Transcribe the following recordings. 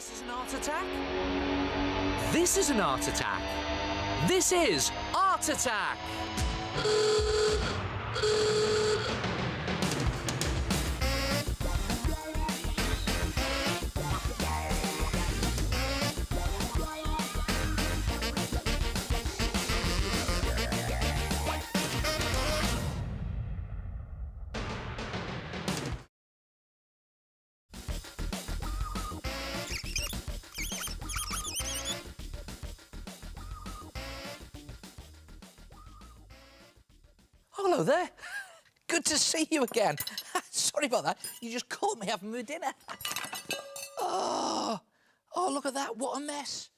This is an art attack. This is an art attack. This is Art Attack. Hello there. Good to see you again. Sorry about that. You just caught me having my dinner. Oh, look at that. What a mess.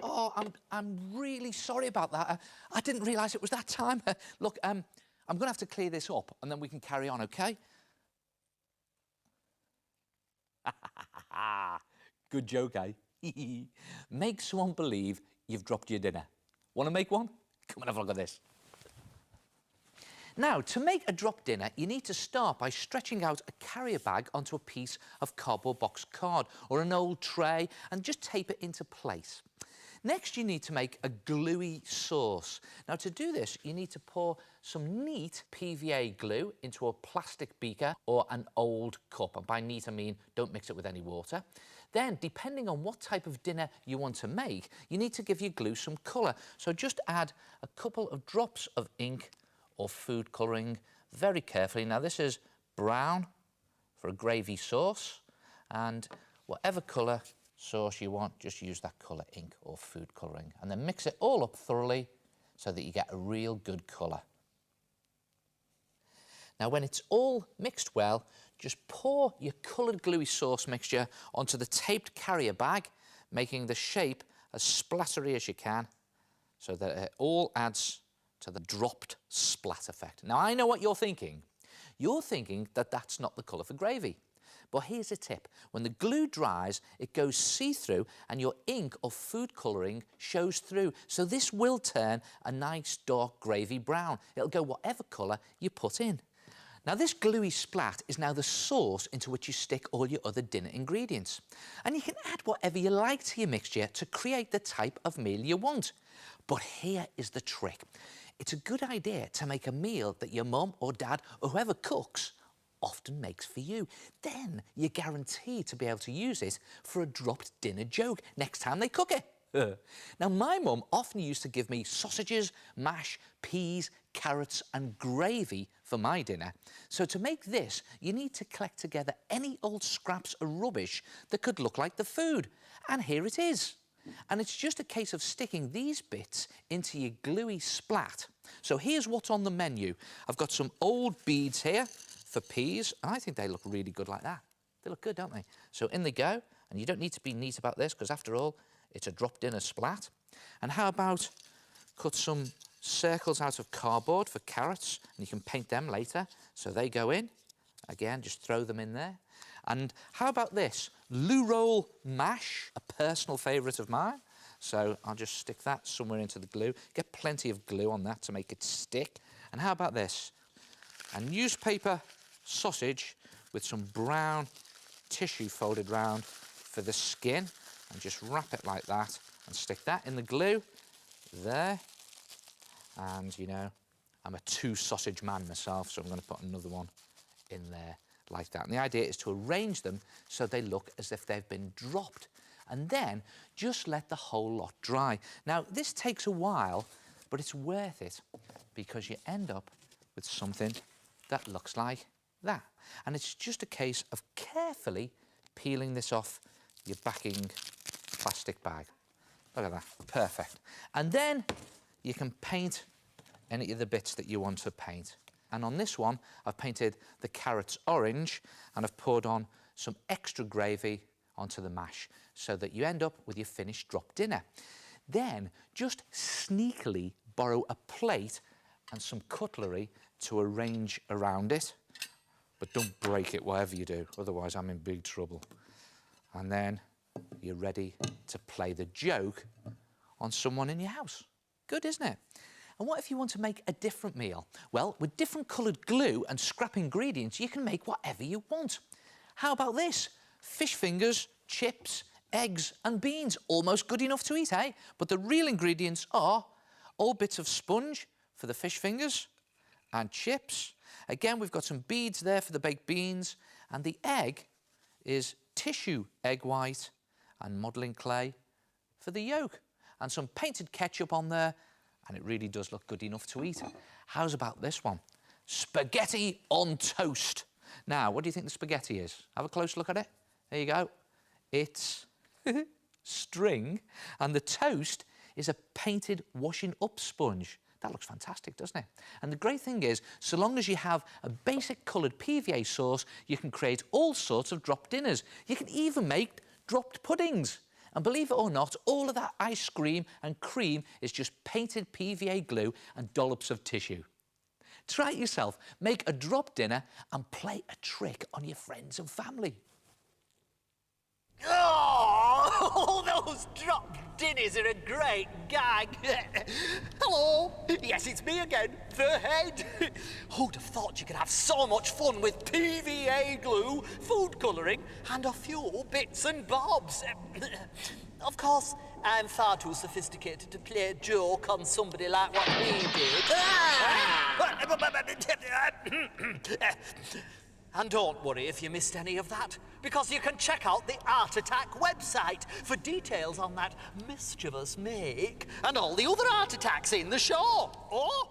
Oh, I'm really sorry about that. I didn't realise it was that time. Look, I'm going to have to clear this up and then we can carry on, OK? Good joke, eh? Make someone believe you've dropped your dinner. Want to make one? Come and have a look at this. Now, to make a drop dinner, you need to start by stretching out a carrier bag onto a piece of cardboard box card or an old tray and just tape it into place. Next, you need to make a gluey sauce. Now, to do this, you need to pour some neat PVA glue into a plastic beaker or an old cup. And by neat, I mean don't mix it with any water. Then, depending on what type of dinner you want to make, you need to give your glue some colour. So just add a couple of drops of ink or food colouring very carefully. Now, this is brown for a gravy sauce, and whatever colour sauce you want, just use that colour ink or food colouring, and then mix it all up thoroughly so that you get a real good colour. Now, when it's all mixed well, just pour your coloured gluey sauce mixture onto the taped carrier bag, making the shape as splattery as you can so that it all adds to the dropped splat effect. Now, I know what you're thinking. You're thinking that that's not the colour for gravy. But here's a tip. When the glue dries, it goes see-through and your ink or food colouring shows through. So this will turn a nice dark gravy brown. It'll go whatever colour you put in. Now, this gluey splat is now the sauce into which you stick all your other dinner ingredients. And you can add whatever you like to your mixture to create the type of meal you want. But here is the trick. It's a good idea to make a meal that your mum or dad or whoever cooks often makes for you. Then you're guaranteed to be able to use it for a dropped dinner joke next time they cook it. Now, my mum often used to give me sausages, mash, peas, carrots and gravy for my dinner. So to make this, you need to collect together any old scraps of rubbish that could look like the food. And here it is. And it's just a case of sticking these bits into your gluey splat. So here's what's on the menu. I've got some old beads here for peas. I think they look really good like that. They look good, don't they? So in they go. And you don't need to be neat about this because, after all, it's a drop dinner splat. And how about cut some circles out of cardboard for carrots, and you can paint them later. So they go in. Again, just throw them in there. And how about this? Loo roll mash, a personal favourite of mine. So I'll just stick that somewhere into the glue. Get plenty of glue on that to make it stick. And how about this? A newspaper sausage with some brown tissue folded round for the skin. And just wrap it like that and stick that in the glue. There. And, you know, I'm a two-sausage man myself, so I'm going to put another one in there like that. And the idea is to arrange them so they look as if they've been dropped. And then just let the whole lot dry. Now, this takes a while, but it's worth it because you end up with something that looks like that. And it's just a case of carefully peeling this off your backing plastic bag. Look at that, perfect. And then you can paint any of the bits that you want to paint. And on this one, I've painted the carrots orange and I've poured on some extra gravy onto the mash so that you end up with your finished drop dinner. Then just sneakily borrow a plate and some cutlery to arrange around it. But don't break it, whatever you do, otherwise I'm in big trouble. And then you're ready to play the joke on someone in your house. Good, isn't it? And what if you want to make a different meal? Well, with different coloured glue and scrap ingredients, you can make whatever you want. How about this? Fish fingers, chips, eggs and beans. Almost good enough to eat, eh? But the real ingredients are old bits of sponge for the fish fingers and chips. Again, we've got some beads there for the baked beans, and the egg is tissue egg white and modelling clay for the yolk, and some painted ketchup on there, and it really does look good enough to eat. How's about this one? Spaghetti on toast. Now, what do you think the spaghetti is? Have a close look at it. There you go. It's string, and the toast is a painted washing up sponge. That looks fantastic, doesn't it? And the great thing is, so long as you have a basic coloured PVA sauce, you can create all sorts of drop dinners. You can even make dropped puddings. And believe it or not, all of that ice cream and cream is just painted PVA glue and dollops of tissue. Try it yourself. Make a drop dinner and play a trick on your friends and family. Oh, those drop dinners are a great gag. Hello. Yes, it's me again, the head. Who'd have thought you could have so much fun with PVA glue, food colouring, and a few bits and bobs? Of course, I'm far too sophisticated to play a joke on somebody like what he did. And don't worry if you missed any of that, because you can check out the Art Attack website for details on that mischievous make and all the other art attacks in the show. Oh!